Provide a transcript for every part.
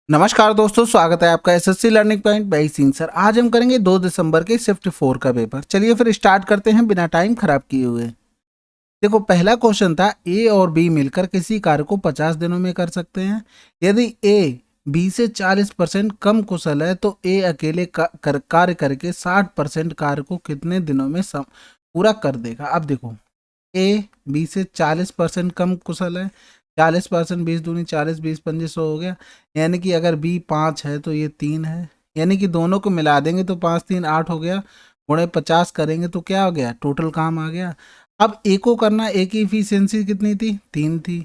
नमस्कार दोस्तों, स्वागत है आपका SSC learning point by Singh sir. आज हम करेंगे 2 दिसंबर के शिफ्ट 4 का पेपर। चलिए फिर स्टार्ट करते हैं बिना टाइम खराब किए हुए। देखो, पहला क्वेश्चन था ए और बी मिलकर किसी कार्य को 50 दिनों में कर सकते हैं। यदि ए बी से 40% कम कुशल है तो ए अकेले कार्य करके 60% कार्य को कितने दिनों में पूरा कर देगा। अब देखो, ए बी से 40% कम कुशल है। 40% 20 दूनी 40, 20 पंजे 100 हो गया। यानी कि अगर बी 5 है तो ये 3 है। यानी कि दोनों को मिला देंगे तो 5 3 8 हो गया। गुणे 50 करेंगे तो क्या हो गया, टोटल काम आ गया। अब ए को करना, ए की इफिशियंसी कितनी थी, 3 थी।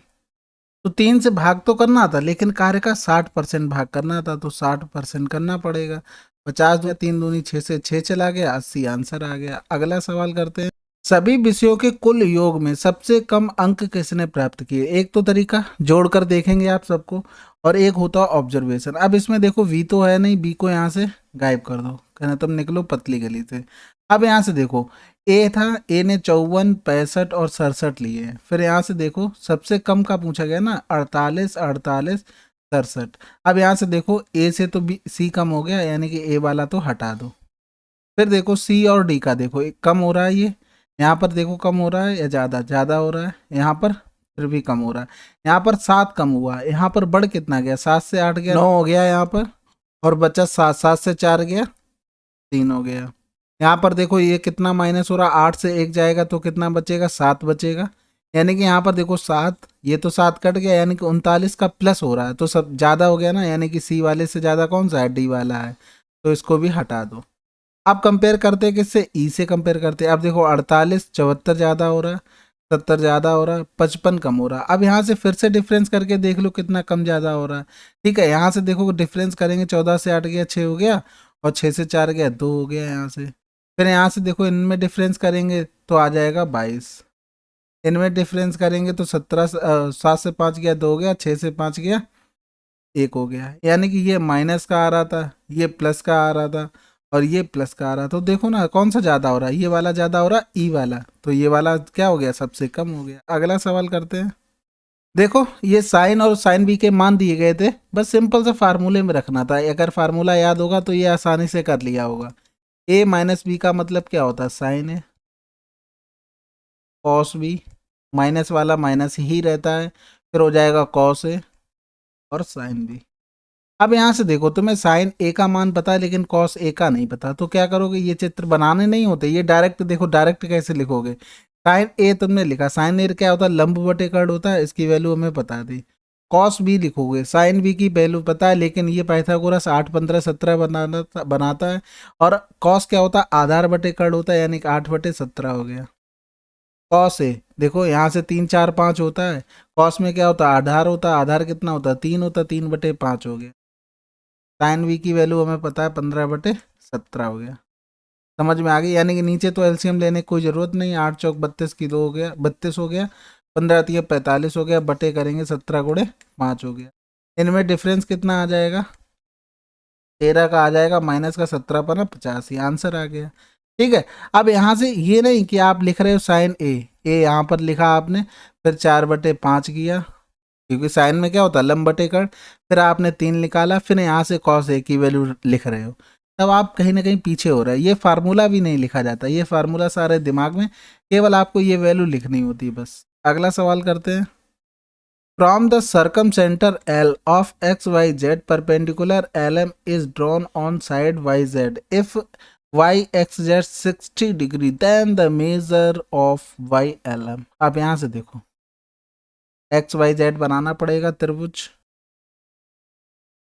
तो 3 से भाग तो करना था लेकिन कार्य का 60% भाग करना था, तो 60% करना पड़ेगा। 50 दूनी 3 दूनी 6 से 6 चला गया, 80 आंसर आ गया। अगला सवाल करते हैं। सभी विषयों के कुल योग में सबसे कम अंक किसने प्राप्त किए। एक तो तरीका जोड़कर देखेंगे आप सबको, और एक होता है ऑब्जर्वेशन। अब इसमें देखो, वी तो है नहीं, बी को यहाँ से गायब कर दो, कहना तुम निकलो पतली गली से। अब यहाँ से देखो, ए था, ए ने 54, 65 और 67 लिए हैं। फिर यहाँ से देखो, सबसे कम का पूछा गया ना, 48, 48, 67। अब यहाँ से देखो, ए से तो बी सी कम हो गया, यानी कि ए वाला तो हटा दो। फिर देखो सी और डी का, देखो एक कम हो रहा है, ये यहाँ पर देखो कम हो रहा है या ज़्यादा, ज़्यादा हो रहा है। यहाँ पर फिर भी कम हो रहा है। यहाँ पर 7 कम हुआ, यहाँ पर बढ़ कितना गया, 7 से 8 गया, 9 हो गया यहाँ पर। और बचा 7, 7 से 4 गया, 3 हो गया। यहाँ पर देखो ये कितना माइनस हो रहा है, 8 से 1 जाएगा तो कितना बचेगा, 7 बचेगा। यानी कि यहाँ पर देखो 7, ये तो 7 कट गया, यानी कि 39 का प्लस हो रहा है, तो सब ज़्यादा हो गया ना। यानी कि सी वाले से ज़्यादा कौन सा है, डी वाला है, तो इसको भी हटा दो। आप कंपेयर करते हैं किससे, ई से कंपेयर करते हैं। अब देखो 48, 74 ज़्यादा हो रहा है, 70 ज़्यादा हो रहा है, 55 कम हो रहा है। अब यहाँ से फिर से डिफरेंस करके देख लो कितना कम ज़्यादा हो रहा है। ठीक है, यहाँ से देखो डिफरेंस करेंगे, 14 से 8 गया 6 हो गया, और 6 से 4 गया 2 हो गया यहाँ से। फिर यहाँ से देखो इनमें डिफरेंस करेंगे तो आ जाएगा 22। इनमें डिफरेंस करेंगे तो 17, 7 से 5 गया 2 हो गया, 6 से 5 गया 1 हो गया। यानी कि ये माइनस का आ रहा था, ये प्लस का आ रहा था, और ये प्लस का आ रहा। तो देखो ना कौन सा ज़्यादा हो रहा है, ये वाला ज़्यादा हो रहा है, ई वाला। तो ये वाला क्या हो गया, सबसे कम हो गया। अगला सवाल करते हैं। देखो, ये साइन और साइन बी के मान दिए गए थे, बस सिंपल से फार्मूले में रखना था। अगर फार्मूला याद होगा तो ये आसानी से कर लिया होगा। ए माइनस बी का मतलब क्या होता है, साइन ए, कॉस बी, माइनस वाला माइनस ही रहता है, फिर हो जाएगा कॉस ए और साइन बी। अब यहाँ से देखो, तुम्हें साइन ए का मान पता है लेकिन कॉस ए का नहीं पता, तो क्या करोगे, ये चित्र बनाने नहीं होते, ये डायरेक्ट देखो, डायरेक्ट कैसे लिखोगे। साइन ए तुमने लिखा, साइन ए क्या होता है, लंब बटे कर्ण होता है, इसकी वैल्यू हमें पता थी। कॉस बी लिखोगे, साइन बी की वैल्यू पता है, लेकिन ये पाइथागोरस 8 15 17 बनाता है। और कॉस क्या होता है, आधार बटे कर्ण होता है, यानी कि 8 बटे 17 हो गया। कॉस ए देखो, यहाँ से 3 4 5 होता है, कॉस में क्या होता है, आधार होता है, आधार कितना होता है, 3 होता है, 3 बटे 5 हो गया। साइन वी की वैल्यू हमें पता है, 15 बटे 17 हो गया। समझ में आ गई। यानी कि नीचे तो एलसीएम लेने की कोई ज़रूरत नहीं, 8 चौक 32 की 2 हो गया, 32 हो गया, 15 तीय 45 हो गया, बटे करेंगे 17 गुणे 5 हो गया। इनमें डिफरेंस कितना आ जाएगा, 13 का आ जाएगा, माइनस का 17 पर ना 85, आंसर आ गया। ठीक है, अब यहाँ से ये नहीं कि आप लिख रहे हो साइन ए यहाँ पर लिखा आपने, फिर 4/5 किया, क्योंकि साइन में क्या होता है, लंब बटे कर्ण। फिर आपने 3 निकाला, फिर यहाँ से कॉस ए की वैल्यू लिख रहे हो, तब आप कहीं ना कहीं पीछे हो रहे हैं। ये फार्मूला भी नहीं लिखा जाता, ये फार्मूला सारे दिमाग में, केवल आपको ये वैल्यू लिखनी होती है बस। अगला सवाल करते हैं। From the circumcentre L of X Y Z perpendicular L M is drawn on side Y Z if Y X Z 60 degree then the measure of Y L M. अब यहाँ से देखो, एक्स वाई जेड बनाना पड़ेगा त्रिभुज।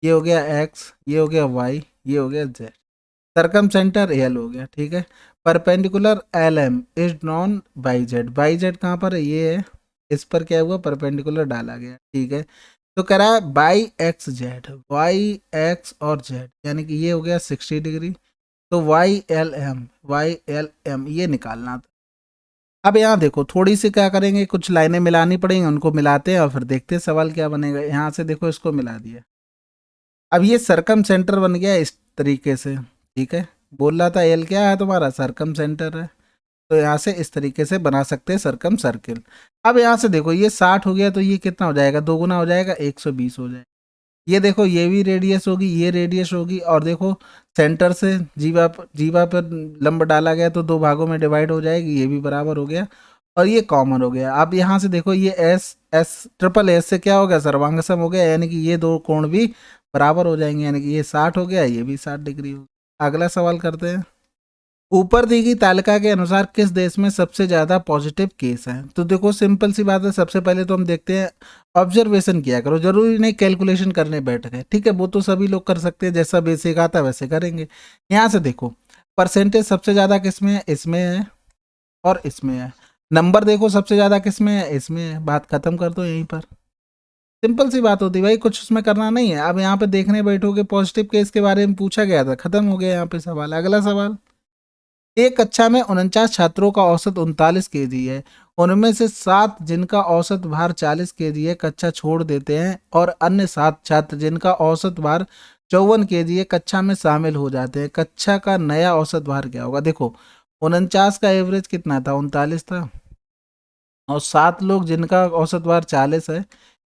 ये हो गया x, ये हो गया वाई, ये हो गया जेड। सरकम सेंटर एल हो गया, ठीक है। Perpendicular L M is non Y Z, Y Z कहाँ पर है, ये है। इस पर क्या हुआ, परपेंडिकुलर डाला गया, ठीक है। तो कह रहा है Y X Z, Y X और जेड, यानी कि ये हो गया 60 डिग्री। तो वाई एल एम ये निकालना था। अब यहाँ देखो, थोड़ी सी क्या करेंगे, कुछ लाइनें मिलानी पड़ेंगी, उनको मिलाते हैं और फिर देखते हैं सवाल क्या बनेगा। यहाँ से देखो, इसको मिला दिया। अब ये सरकम सेंटर बन गया इस तरीके से, ठीक है। बोल रहा था एल क्या है तुम्हारा, सरकम सेंटर है, तो यहाँ से इस तरीके से बना सकते हैं सरकम सर्किल। अब यहाँ से देखो, ये 60 हो गया तो ये कितना हो जाएगा, 2 गुना हो जाएगा, 120 हो जाएगा। ये देखो ये भी रेडियस होगी, ये रेडियस होगी, और देखो सेंटर से जीवा पर लंब डाला गया तो दो भागों में डिवाइड हो जाएगी, ये भी बराबर हो गया और ये कॉमन हो गया। अब यहाँ से देखो ये एस एस ट्रिपल एस से क्या हो गया, सर्वांग सम हो गया, यानी कि ये दो कोण भी बराबर हो जाएंगे, यानी कि ये 60 हो गया, ये भी 60 डिग्री हो गया। अगला सवाल करते हैं। ऊपर दी गई तालिका के अनुसार किस देश में सबसे ज्यादा पॉजिटिव केस है? तो देखो सिंपल सी बात है, सबसे पहले तो हम देखते हैं, ऑब्जर्वेशन किया करो, जरूरी नहीं कैलकुलेशन करने बैठ गए, ठीक है, वो तो सभी लोग कर सकते हैं, जैसा बेसिक आता है वैसे करेंगे। यहाँ से देखो परसेंटेज सबसे ज्यादा किस में है, इसमें है और इसमें है। नंबर देखो सबसे ज्यादा किस में है, इसमें है, बात खत्म कर दो यहीं पर। सिंपल सी बात होती है भाई, कुछ उसमें करना नहीं है। अब यहाँ पे देखने बैठोगे पॉजिटिव केस के बारे में पूछा गया था, खत्म हो गया यहाँ पे सवाल। अगला सवाल, एक कक्षा में 49 छात्रों का औसत 39 kg है, उनमें से 7 जिनका औसत भार 40 kg है कक्षा छोड़ देते हैं और अन्य 7 छात्र जिनका औसत भार 54 kg है कक्षा में शामिल हो जाते हैं। कक्षा का नया औसत भार क्या होगा? देखो 49 का एवरेज कितना था, 39 था, और 7 लोग जिनका औसत भार 40 है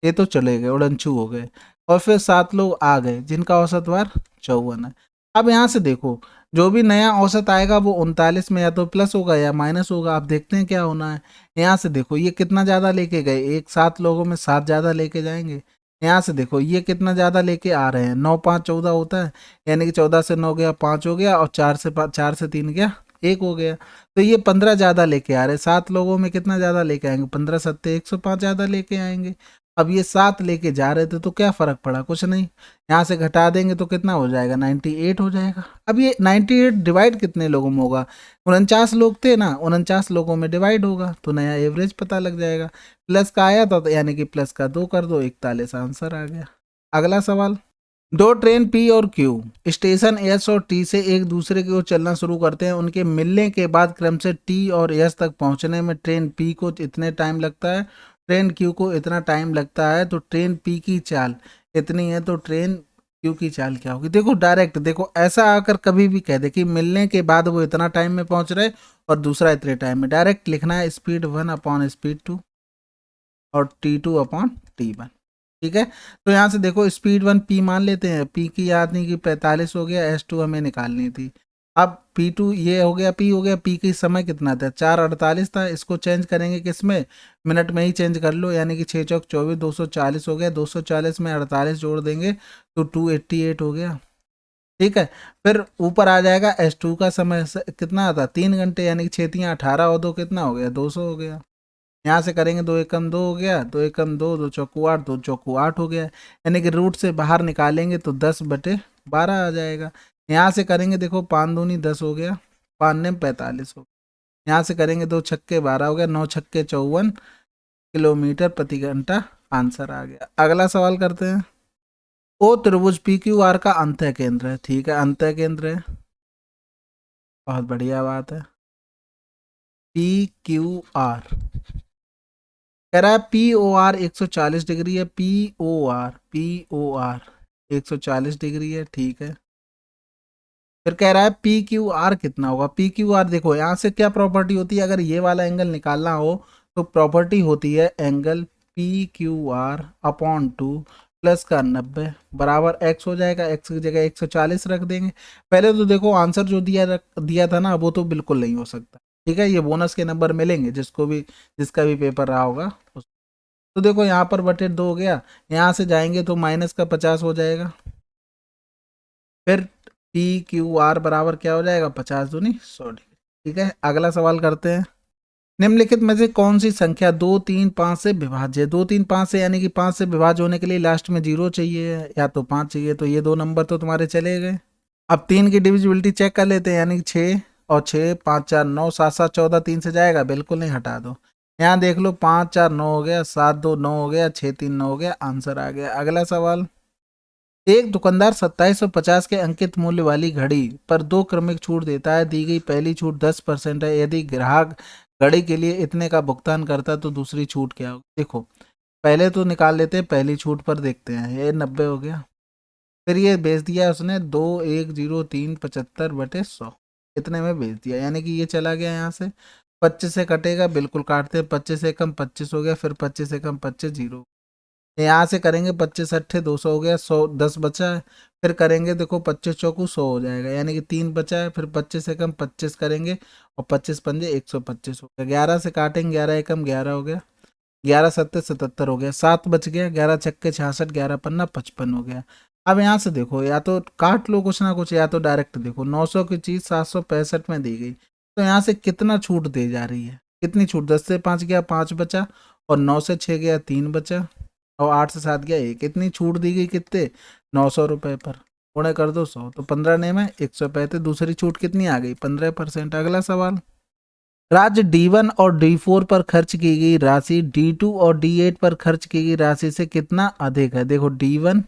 ये तो चले गए, उड़नछू हो गए, और फिर 7 लोग आ गए जिनका औसत भार 54 है। अब यहाँ से देखो जो भी नया औसत आएगा वो 39 में या तो प्लस होगा या माइनस होगा, आप देखते हैं क्या होना है। यहाँ से देखो ये कितना ज़्यादा लेके गए, एक 7 लोगों में 7 ज़्यादा लेके जाएंगे। यहाँ से देखो ये कितना ज़्यादा लेके आ रहे हैं, 9 5 14 होता है, यानी कि 14 से 9 गया 5 हो गया, और 4 से 3 गया 1 हो गया। तो ये 15 ज़्यादा लेके आ रहे हैं, 7 लोगों में कितना ज़्यादा लेके आएंगे, 15 सत्ते 105 ज़्यादा लेके आएंगे। अब ये 7 लेके जा रहे थे तो क्या फ़र्क पड़ा, कुछ नहीं, यहाँ से घटा देंगे तो कितना हो जाएगा, 98 हो जाएगा। अब ये 98 डिवाइड कितने लोगों में होगा, 49 लोग थे ना, 49 लोगों में डिवाइड होगा तो नया एवरेज पता लग जाएगा। प्लस का आया था तो यानी कि प्लस का 2 कर दो, 41 आंसर आ गया। अगला सवाल, दो ट्रेन पी और क्यू स्टेशन एस और टी से एक दूसरे की ओर चलना शुरू करते हैं, उनके मिलने के बाद क्रम से टी और एस तक पहुंचने में ट्रेन पी को इतने टाइम लगता है, ट्रेन क्यू को इतना टाइम लगता है, तो ट्रेन पी की चाल इतनी है, तो ट्रेन क्यू की चाल क्या होगी? देखो डायरेक्ट देखो, ऐसा आकर कभी भी कह दे कि मिलने के बाद वो इतना टाइम में पहुंच रहे और दूसरा इतने टाइम में, डायरेक्ट लिखना है स्पीड 1 अपॉन स्पीड 2 और T2 अपॉन T1, ठीक है। तो यहाँ से देखो स्पीड 1 पी मान लेते हैं, पी की याद नहीं कि 45 हो गया, S2 हमें निकालनी थी। अब P2 ये हो गया, पी हो गया, पी की समय कितना था, 4:48 था, इसको चेंज करेंगे किस में, मिनट में ही चेंज कर लो, यानी कि 6 चौक 24 240 हो गया, 240 में 48 जोड़ देंगे तो 288 हो गया, ठीक है। फिर ऊपर आ जाएगा S2 का समय कितना आता, 3 घंटे, यानी कि 6 3 18 और 2 कितना हो गया, 200 हो गया। यहाँ से करेंगे 2 एकम 2 हो गया, 2 एकम 2, 2 चौकू 8, 2 चौकू 8 हो गया, यानी कि रूट से बाहर निकालेंगे तो 10/12 आ जाएगा। यहाँ से करेंगे देखो 5 दूनी 10 हो गया, 5 ने 45 हो गया। यहाँ से करेंगे 2 छक्के 12 हो गया, 9 छक्के 54 किलोमीटर प्रति घंटा, आंसर आ गया। अगला सवाल करते हैं। ओ त्रिभुज पी क्यू आर का अंतः केंद्र है, ठीक है, अंतः केंद्र है, बहुत बढ़िया बात है। पी क्यू आर कह रहा है पी ओ आर 140 डिग्री है, पी ओ आर 140 डिग्री है, ठीक है। फिर कह रहा है पी क्यू आर कितना होगा, पी क्यू आर देखो यहाँ से क्या प्रॉपर्टी होती है, अगर ये वाला एंगल निकालना हो तो प्रॉपर्टी होती है angle P Q R upon 2 plus का 90 बराबर एक्स हो जाएगा, एक्स की जगह 140 रख देंगे। पहले तो देखो आंसर जो दिया था ना वो तो बिल्कुल नहीं हो सकता, ठीक है, ये बोनस के नंबर मिलेंगे जिसको भी, जिसका भी पेपर रहा होगा। तो देखो यहाँ पर बटे 2 हो गया, यहाँ से जाएंगे तो माइनस का 50 हो जाएगा, फिर पी क्यू आर बराबर क्या हो जाएगा, 50 दूनी 100 डिग्री, ठीक है। अगला सवाल करते हैं। निम्नलिखित में से कौन सी संख्या 2 3 5 से विभाज्य है, 2 3 5 से, यानी कि 5 से विभाज्य होने के लिए लास्ट में 0 चाहिए या तो 5 चाहिए, तो ये दो नंबर तो तुम्हारे चले गए। अब 3 की डिविजिबिलिटी चेक कर लेते हैं, यानी कि 6 और 6 5 4 9 7 7 14 3 से जाएगा, बिल्कुल नहीं, हटा दो। यहाँ देख लो 5 4 9 हो गया, 7 2 9 हो गया, 6 3 9 हो गया, आंसर आ गया। अगला सवाल। एक दुकानदार 2750 के अंकित मूल्य वाली घड़ी पर 2 क्रमिक छूट देता है, दी गई पहली छूट 10% है, यदि ग्राहक घड़ी के लिए इतने का भुगतान करता तो दूसरी छूट क्या होगी? देखो पहले तो निकाल लेते हैं, पहली छूट पर देखते हैं, ये 90 हो गया, फिर ये बेच दिया उसने 210375/100, इतने में बेच दिया, यानी कि ये चला गया यहाँ से, 25 से कटेगा, बिल्कुल काटते हैं, 25 से कम 25 हो गया, फिर 25 से कम 25 0, यहाँ से करेंगे 25 अट्ठे 200 हो गया, 100 10 बचा है। फिर करेंगे देखो 25 चौकू 100 हो जाएगा, यानी कि 3 बचा है। फिर 25 एकम 25 करेंगे और 25 पंजे 125 हो गया। 11 से काटेंगे, 11 एकम 11 हो गया, 11 सत्ते 77 हो गया, 7 बच गया, 11 छक्के 66, 11 पन्ना 55 हो गया। अब यहाँ से देखो या तो काट लो कुछ ना कुछ, या तो डायरेक्ट देखो 900 की चीज़ 765 में दी गई, तो यहाँ से कितना छूट दे जा रही है, कितनी छूट, 10 से 5 गया 5 बचा, और 9 से 6 गया 3 बचा, और 8 से 7 गया 1, कितनी छूट दी गई, कितने 900 रुपये पर, गुणे कर दो 100, तो 15 ने में 135, दूसरी छूट कितनी आ गई 15%। अगला सवाल, राज्य D1 और D4 पर खर्च की गई राशि D2 और D8 पर खर्च की गई राशि से कितना अधिक है। देखो D1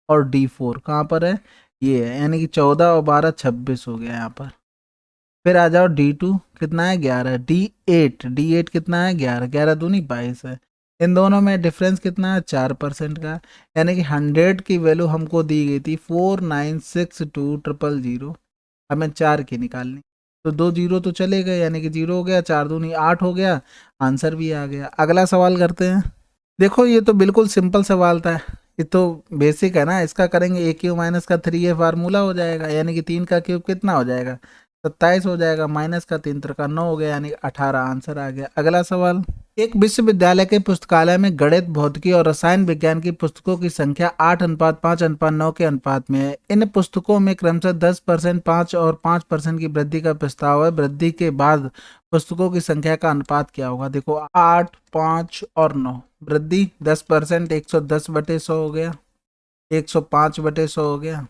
और D4 कहाँ पर है, ये है, यानी कि 14 और 12 26 हो गया यहाँ पर। फिर आ जाओ D2 कितना है 11, D8 कितना है 11, 11 दूनी 22 है। इन दोनों में डिफरेंस कितना है 4% का, यानी कि 100 की वैल्यू हमको दी गई थी 4962,000, हमें 4 की निकालनी, तो 2 जीरो तो चले गए, यानी कि 0 हो गया, 4 दूनी 8 हो गया, आंसर भी आ गया। अगला सवाल करते हैं। देखो ये तो बिल्कुल सिंपल सवाल था, ये तो बेसिक है ना, इसका करेंगे A³ माइनस का 3A फार्मूला हो जाएगा, यानी कि 3 का क्यूब कितना हो जाएगा 27 हो जाएगा, माइनस का 3 का 9 हो गया, यानी 18 आंसर आ गया। अगला सवाल, एक विश्वविद्यालय के पुस्तकालय में गणित, भौतिकी और रसायन विज्ञान की पुस्तकों की संख्या 8:5:9 के अनुपात में है। इन पुस्तकों में क्रमशः 10%, 5 और 5% की वृद्धि का प्रस्ताव है। वृद्धि के बाद पुस्तकों की संख्या का अनुपात क्या होगा। देखो 8, 5 और 9, वृद्धि 10%, 110/100 हो गया, 105/100 हो गया,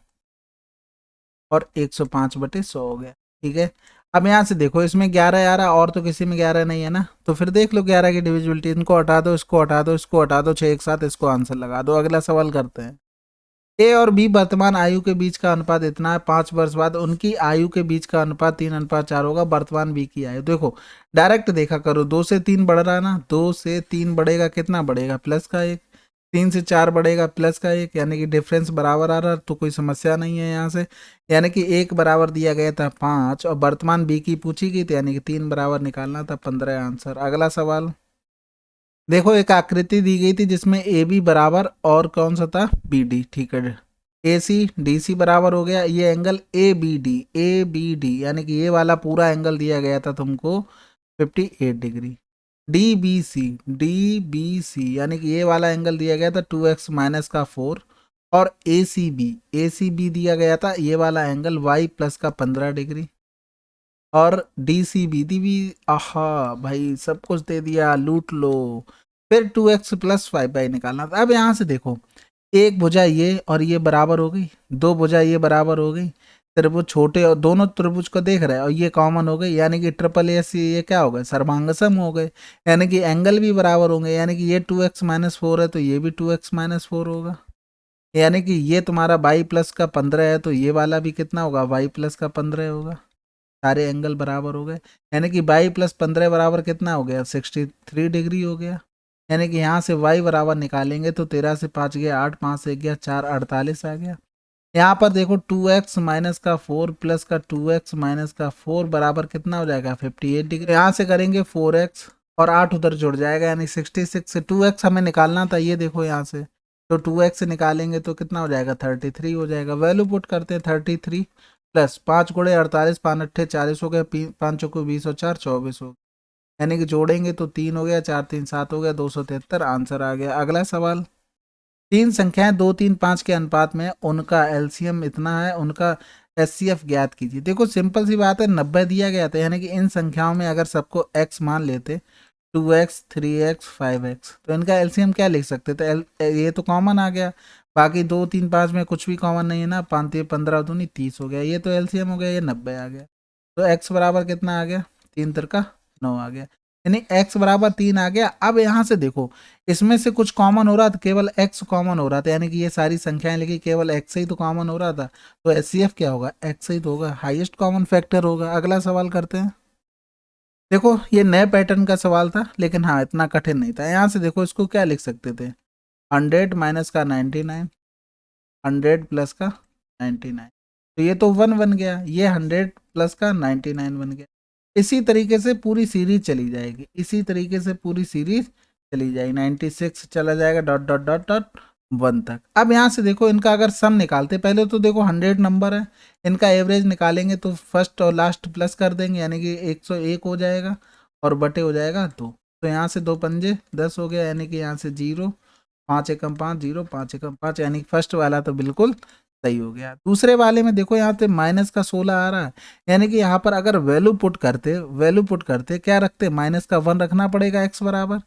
और 105/100 हो गया। ठीक है, अब यहाँ से देखो इसमें 11 आ रहा, और तो किसी में 11 नहीं है ना, तो फिर देख लो 11 की डिविजिबिलिटी, इनको हटा दो, इसको हटा दो, इसको हटा दो, 6 एक साथ, इसको आंसर लगा दो। अगला सवाल करते हैं। ए और बी वर्तमान आयु के बीच का अनुपात इतना है, 5 वर्ष बाद उनकी आयु के बीच का अनुपात 3:4 होगा। वर्तमान बी की आयु, देखो डायरेक्ट देखा करो, 2 से 3 बढ़ रहा है ना, 2 से 3 बढ़ेगा, कितना बढ़ेगा प्लस का 1, 3 से 4 बढ़ेगा प्लस का 1, यानी कि डिफरेंस बराबर आ रहा, तो कोई समस्या नहीं है यहाँ से, यानी कि 1 बराबर दिया गया था 5, और वर्तमान बी की पूछी गई थी, यानी कि 3 बराबर निकालना था, 15 आंसर। अगला सवाल, देखो एक आकृति दी गई थी जिसमें ए बी बराबर और कौन सा था बी डी, ठीक है, ए सी डी सी बराबर हो गया, ये एंगल ए बी डी, यानी कि ये वाला पूरा एंगल दिया गया था तुमको 58 डिग्री। डी बी सी यानी कि ये वाला एंगल दिया गया था 2x माइनस का 4, और ए सी बी दिया गया था ये वाला एंगल y प्लस का 15 डिग्री, और डी सी बी दी भी, आहा भाई सब कुछ दे दिया, लूट लो। फिर 2x प्लस 5y निकालना था। अब यहाँ से देखो, एक भुजा ये और ये बराबर हो गई, दो भुजा ये बराबर हो गई, त्रिभुज छोटे और दोनों त्रिभुज को देख रहे हैं, और ये कॉमन हो गई, यानी कि ट्रिपल ए सी, ये क्या हो गए सर्वांगसम हो गए, यानी कि एंगल भी बराबर होंगे, यानी कि ये 2x माइनस 4 है तो ये भी 2x माइनस 4 होगा, यानी कि ये तुम्हारा y प्लस का 15 है तो ये वाला भी कितना होगा y प्लस का 15 होगा, सारे एंगल बराबर हो गए, यानी कि y प्लस 15 बराबर कितना हो गया 63 डिग्री हो गया, यानी कि यहाँ से y बराबर निकालेंगे तो 13 से 5 गया 8, 5 से 1 गया 4, 48 आ गया। यहाँ पर देखो 2x माइनस का 4 प्लस का 2x माइनस का 4 बराबर कितना हो जाएगा 58 डिग्री। यहाँ से करेंगे 4x और 8 उधर जुड़ जाएगा, यानी 66 से 2x हमें निकालना था, ये देखो यहाँ से, तो 2x से निकालेंगे तो कितना हो जाएगा 33 हो जाएगा। वैल्यू पुट करते हैं 33 प्लस 5 गुणे 48, 5 अट्ठे 40 हो गया, 5 चौको 20 और 4 24 हो गया, यानी कि जोड़ेंगे तो 3 हो गया, 4 3 7 हो गया, 273 आंसर आ गया। अगला सवाल, तीन संख्याएं 2 3 5 के अनुपात में, उनका एलसीएम इतना है, उनका एचसीएफ ज्ञात कीजिए। देखो सिंपल सी बात है, 90 दिया गया था, यानी कि इन संख्याओं में अगर सबको x मान लेते 2x 3x 5x, तो इनका एलसीएम क्या लिख सकते थे, ये तो कॉमन आ गया, बाकी 2 3 5 में कुछ भी कॉमन नहीं है ना, 5 15 दूनी 30 हो गया, ये तो एलसीएम हो गया, ये 90 आ गया, तो x बराबर कितना आ गया 3 तिरका 9 आ गया, यानी x बराबर 3 आ गया। अब यहाँ से देखो इसमें से कुछ कॉमन हो रहा था, केवल x कॉमन हो रहा था, यानी कि ये सारी संख्याएं लेके केवल x से ही तो कॉमन हो रहा था, तो एचसीएफ क्या होगा x से ही तो होगा, हाईएस्ट कॉमन फैक्टर होगा। अगला सवाल करते हैं। देखो ये नए पैटर्न का सवाल था, लेकिन हाँ इतना कठिन नहीं था। यहाँ से देखो इसको क्या लिख सकते थे, 100 माइनस का 99, 100 प्लस का 99, तो ये तो 1 बन गया, ये 100 प्लस का 99 बन गया। इसी तरीके से पूरी सीरीज चली जाएगी, इसी तरीके से पूरी सीरीज चली जाएगी 96 चला जाएगा डॉट डॉट डॉट डॉट 1 तक। अब यहाँ से देखो इनका अगर सम निकालते, पहले तो देखो 100 नंबर है, इनका एवरेज निकालेंगे तो फर्स्ट और लास्ट प्लस कर देंगे, यानी कि 101 हो जाएगा और बटे हो जाएगा 2। तो यहाँ से 2 पंजे 10 हो गया, यानी कि यहाँ से 0, 5 एकम 5 0, 5 एकम 5, यानी कि फर्स्ट वाला तो बिल्कुल सही हो गया। दूसरे वाले में देखो यहाँ पे माइनस का 16 आ रहा है, यानी कि यहाँ पर अगर वैल्यू पुट करते क्या रखते, माइनस का 1 रखना पड़ेगा x बराबर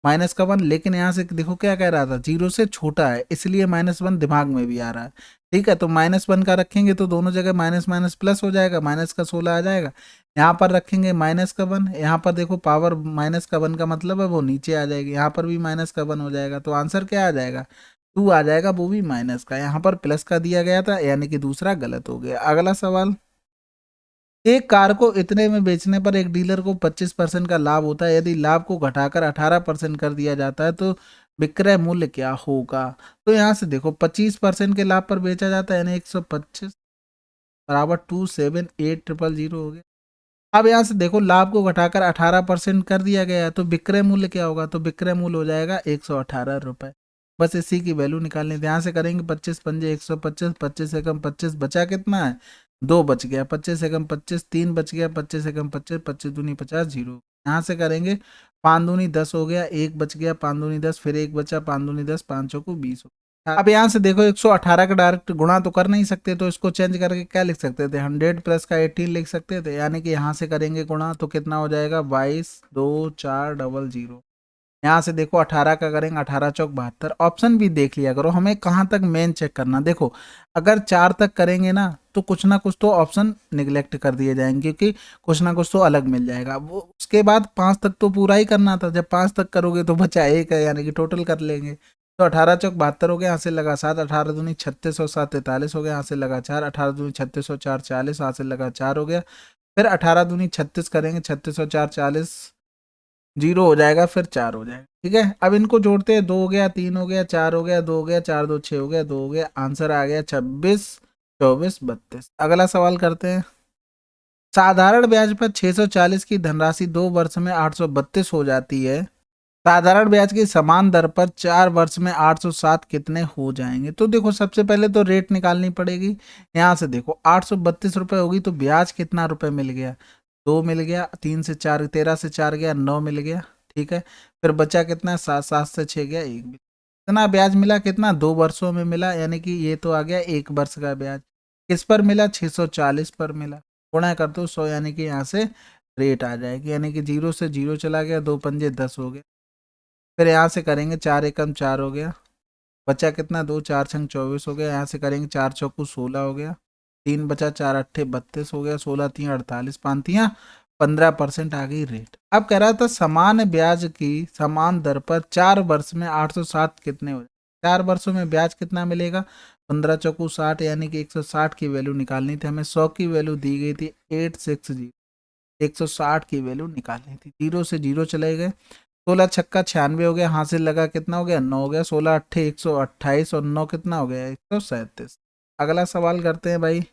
-1, लेकिन यहाँ से देखो क्या कह रहा था, 0 से छोटा है, इसलिए -1 दिमाग में भी आ रहा है। ठीक है, तो -1 का रखेंगे तो दोनों जगह माइनस माइनस प्लस हो जाएगा, माइनस का 16 आ जाएगा। यहाँ पर रखेंगे -1, यहाँ पर देखो पावर -1 का मतलब है वो नीचे आ जाएगी, यहाँ पर भी -1 हो जाएगा, तो आंसर क्या आ जाएगा, 2 आ जाएगा, वो भी माइनस का। यहाँ पर प्लस का दिया गया था, यानी कि दूसरा गलत हो गया। अगला सवाल, एक कार को इतने में बेचने पर एक डीलर को 25% का लाभ होता है, यदि लाभ को घटाकर 18% कर दिया जाता है तो विक्रय मूल्य क्या होगा। तो यहाँ से देखो 25% के लाभ पर बेचा जाता है, यानी 125 बराबर 278,000 हो गया। अब यहाँ से देखो लाभ को घटाकर 18% कर दिया गया है, तो विक्रय मूल्य क्या होगा, तो विक्रय मूल्य हो जाएगा 118 रुपये। बस इसी की वैल्यू निकालनी, ध्यान से करेंगे। 25 पंजे 125, 25 एकम 25, बचा कितना है, 2 बच गया, 25 एकम 25, 3 बच गया, 25 एकम 25, 25 दूनी 50, 0। यहाँ से करेंगे 5 दूनी 10 हो गया, 1 बच गया, 5 दूनी 10, फिर 1 बचा, 5 दूनी 10, 5 चौको 20 हो। अब यहाँ से देखो 118 का डायरेक्ट गुणा तो कर नहीं सकते, तो इसको चेंज करके क्या लिख सकते थे, 100 प्लस का 18 लिख सकते थे, यानी कि यहाँ से करेंगे गुणा तो कितना हो जाएगा 22 2 4 00। यहाँ से देखो 18 का करेंगे, 18 चौक 72। ऑप्शन भी देख लिया करो, हमें कहाँ तक मेन चेक करना। देखो अगर 4 तक करेंगे ना तो कुछ ना कुछ तो ऑप्शन निगलेक्ट कर दिए जाएंगे, क्योंकि कुछ ना कुछ तो अलग मिल जाएगा। वो उसके बाद 5 तक तो पूरा ही करना था, जब 5 तक करोगे तो बचा 1 है, यानी कि टोटल कर लेंगे। तो 18 चौक 72 हो गया, यहाँ से लगा 7, 18 दूनी 36 और 7 43 हो गया, यहाँ से लगा 4, 18 दूनी 36 और 4 40, यहाँ से लगा 4 हो गया। फिर 18 दूनी 36 करेंगे, 36 और 4 40, 0 हो जाएगा, फिर 4 हो जाएगा। ठीक है, अब इनको जोड़ते हैं, 2 हो गया, 3 हो गया, 4 हो गया, 2 हो गया, 4 2 6 हो गया, 2 हो गया, आंसर आ गया 26 24 32। अगला सवाल करते हैं, साधारण ब्याज पर 640 की धनराशि 2 वर्ष में 832 हो जाती है, साधारण ब्याज की समान दर पर 4 वर्ष में 807 कितने हो जाएंगे। तो देखो सबसे पहले तो रेट निकालनी पड़ेगी। यहाँ से देखो 832 रुपये होगी तो ब्याज कितना रुपए मिल गया, 2 मिल गया, 3 से 4 13 से 4 गया, 9 मिल गया। ठीक है, फिर बचा कितना, 7 7 से 6 गया, 1 मिला। कितना ब्याज मिला, कितना 2 वर्षों में मिला, यानी कि ये तो आ गया 1 वर्ष का ब्याज। किस पर मिला, 640 पर मिला। गुणा कर दो 100, यानी कि यहाँ से रेट आ जाएगी, यानी कि 0 से 0 चला गया, 2 पंजे 10 हो गया। फिर यहाँ से करेंगे 4 एकम 4 हो गया, बचा कितना, 2 4 छंग 24 हो गया। यहाँ से करेंगे 4 चौकू 16 हो गया, 3 बचा, 4 अट्ठे 32 हो गया, 16 3 48, 5 15% आ गई रेट। अब कह रहा था समान ब्याज की समान दर पर 4 वर्ष में 807 कितने हो जाए। 4 वर्षों में ब्याज कितना मिलेगा, 15 चौकू 60, यानी कि 160 की वैल्यू निकालनी थी हमें। 100 की वैल्यू दी गई थी 860, 160 की वैल्यू निकालनी थी। 0 से 0 चले गए, 16 छक्का 96 हो गया, हासिल लगा कितना हो गया, 9 हो गया, 16 अट्ठे 128 और 9 कितना हो गया, 137। अगला सवाल करते हैं भाई,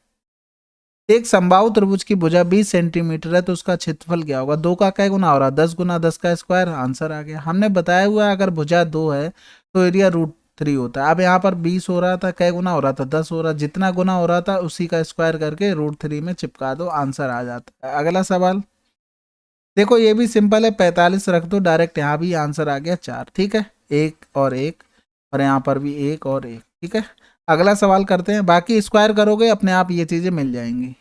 एक समबाहु त्रिभुज की भुजा 20 सेंटीमीटर है तो उसका क्षेत्रफल क्या होगा। 2 का क्या गुना हो रहा है, 10 गुना 10 का स्क्वायर, आंसर आ गया। हमने बताया हुआ है अगर भुजा 2 है तो एरिया √3 होता है। अब यहाँ पर 20 हो रहा था, क्या गुना हो रहा था, 10 हो रहा, जितना गुना हो रहा था उसी का स्क्वायर करके √3 में चिपका दो, आंसर आ जाता है। अगला सवाल देखो ये भी सिंपल है, 45 रख दो डायरेक्ट, यहाँ भी आंसर आ गया 4। ठीक है, 1 और 1, और यहाँ पर भी 1 और 1। ठीक है, अगला सवाल करते हैं, बाकी स्क्वायर करोगे अपने आप ये चीजें मिल जाएंगी।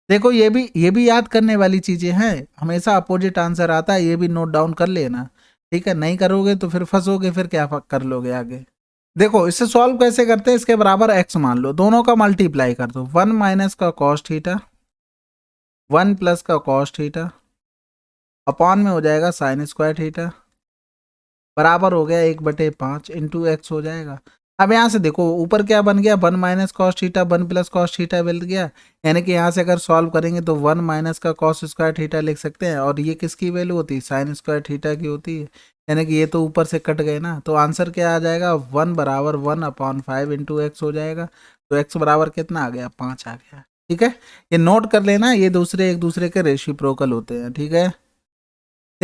देखो ये भी याद करने वाली चीजें हैं, हमेशा अपोजिट आंसर आता है, ये भी नोट डाउन कर लेना। ठीक है, नहीं करोगे तो फिर फंसोगे, फिर क्या कर लोगे आगे। देखो इसे सॉल्व कैसे करते हैं, इसके बराबर x मान लो, दोनों का मल्टीप्लाई कर दो, 1 माइनस का कॉस थीटा, 1 प्लस का कॉस थीटा, अपॉन में हो जाएगा साइन स्क्वायर थीटा, बराबर हो गया 1/5 इंटू एक्स हो जाएगा। अब यहाँ से देखो ऊपर क्या बन गया, 1 minus cos theta 1 plus cos theta मिल गया, यानी कि यहाँ से अगर सॉल्व करेंगे तो 1 माइनस का कॉस स्क्वायर थीटा लिख सकते हैं, और ये किसकी वैल्यू होती है, साइन स्क्वायर थीटा की होती है, यानी कि ये तो ऊपर से कट गए ना, तो आंसर क्या आ जाएगा, 1 बराबर 1/5 इंटू एक्स हो जाएगा। तो एक्स बराबर कितना आ गया, 5 आ गया। ठीक है, ये नोट कर लेना, ये दूसरे एक दूसरे के रेसिप्रोकल होते हैं। ठीक है,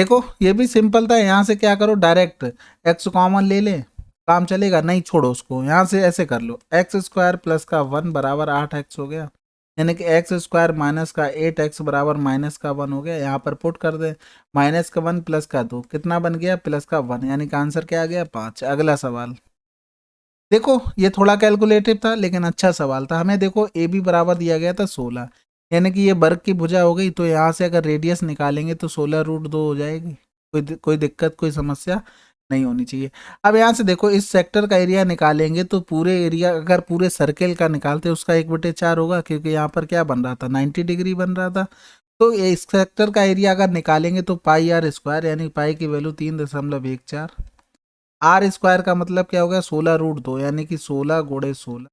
देखो ये भी सिंपल था, यहाँ से क्या करो डायरेक्ट एक्स कॉमन ले ले, काम चलेगा, नहीं छोड़ो उसको, यहाँ से ऐसे कर लो एक्स स्क्वायर प्लस का 1 बराबर 8x हो गया, यानी कि एक्स स्क्वायर माइनस का 8x बराबर माइनस का 1 हो गया, यहाँ पर पुट कर दे, माइनस का 1 प्लस का 2 कितना बन गया, प्लस का 1, यानी कि आंसर क्या आ गया 5। अगला सवाल देखो, ये थोड़ा कैलकुलेटिव था लेकिन अच्छा सवाल था। हमें देखो ए बी बराबर दिया गया था 16, यानी कि ये वर्ग की भुजा हो गई, तो यहाँ से अगर रेडियस निकालेंगे तो 16√2 हो जाएगी, कोई दिक्कत कोई समस्या नहीं होनी चाहिए। अब यहाँ से देखो इस सेक्टर का एरिया निकालेंगे तो पूरे एरिया, अगर पूरे सर्किल का निकालते उसका 1/4 होगा, क्योंकि यहाँ पर क्या बन रहा था 90 डिग्री बन रहा था। तो ये इस सेक्टर का एरिया अगर निकालेंगे तो पाई आर स्क्वायर, यानी पाई की वैल्यू 3.14, आर स्क्वायर का मतलब क्या हो गया 16√2, यानी कि 16 गुणे 16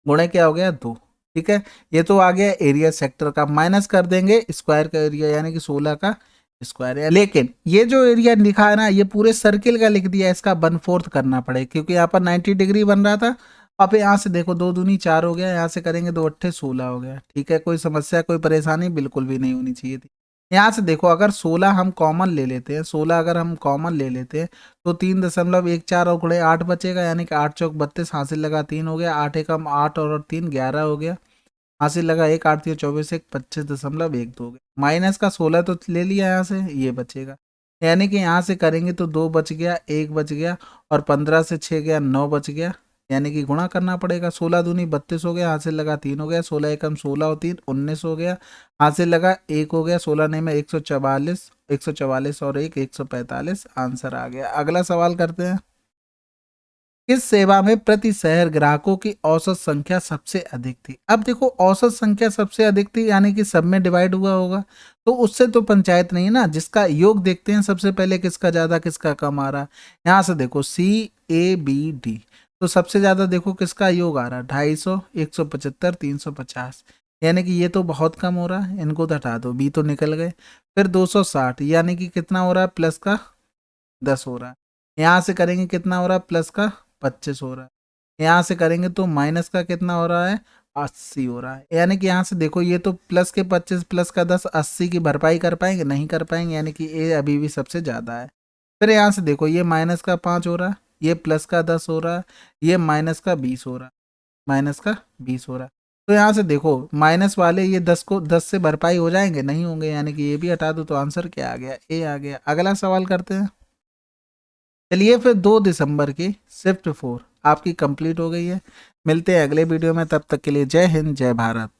गुणे क्या हो गया 2। ठीक है, ये तो आ गया एरिया सेक्टर का, माइनस कर देंगे स्क्वायर का एरिया, यानी कि 16 का स्क्वायर है। लेकिन ये जो एरिया लिखा है ना, ये पूरे सर्किल का लिख दिया, इसका 1/4 करना पड़ेगा, क्योंकि यहाँ पर 90 डिग्री बन रहा था। अब यहाँ से देखो 2 दूनी 4 हो गया, यहाँ से करेंगे 2 अट्ठे 16 हो गया। ठीक है, कोई समस्या कोई परेशानी बिल्कुल भी नहीं होनी चाहिए थी। यहाँ से देखो अगर 16 हम कॉमन ले लेते हैं, 16 अगर हम कॉमन ले लेते हैं तो 3.14 और गुणे 8 बचेगा, यानी कि 8 चौक 32, हासिल लगा 3 हो गया, 8 एकम 8 और 3 11 हो गया, हासिल लगा 1 8 3 24 1 25.12 हो गया। माइनस का 16 तो ले लिया यहाँ से, ये बचेगा, यानी कि यहाँ से करेंगे तो 2 बच गया, 1 बच गया, और 15 से 6 गया 9 बच गया, यानी कि गुणा करना पड़ेगा। 16 दूनी 32 हो गया, हासिल लगा 3 हो गया, 16 एकम 16 और 3 19 हो गया, हासिल लगा 1 हो गया, 16 नहीं में 144, 144 और 1 145, आंसर आ गया। अगला सवाल करते हैं, किस सेवा में प्रति शहर ग्राहकों की औसत संख्या सबसे अधिक थी। अब देखो औसत संख्या सबसे अधिक थी, यानी कि सब में डिवाइड हुआ होगा, तो उससे तो पंचायत नहीं है ना, जिसका योग देखते हैं सबसे पहले, किसका ज्यादा किसका कम आ रहा है। यहाँ से देखो CABD, तो सबसे ज्यादा देखो किसका योग आ रहा है 250, 175, 350, यानी कि ये तो बहुत कम हो रहा है, इनको तो हटा दो, बी तो निकल गए। फिर 260, यानी कि कितना हो रहा है प्लस का 10 हो रहा है। यहाँ से करेंगे कितना हो रहा है प्लस का 25 हो रहा है। यहाँ से करेंगे तो माइनस का कितना हो रहा है 80 हो रहा है, यानी कि यहाँ से देखो ये तो प्लस के 25 प्लस का 10 80 की भरपाई कर पाएंगे, नहीं कर पाएंगे, यानी कि ये अभी भी सबसे ज़्यादा है। फिर यहाँ से देखो ये माइनस का 5 हो रहा है, ये प्लस का 10 हो रहा है, ये माइनस का 20 हो रहा है, माइनस का 20 हो रहा है। तो यहाँ से देखो माइनस वाले ये 10 को 10 से भरपाई हो जाएंगे, नहीं होंगे, यानी कि ये भी हटा दो, तो आंसर क्या आ गया ए आ गया। अगला सवाल करते हैं, चलिए फिर 2 दिसंबर की शिफ्ट 4 आपकी कंप्लीट हो गई है। मिलते हैं अगले वीडियो में, तब तक के लिए जय हिंद जय भारत।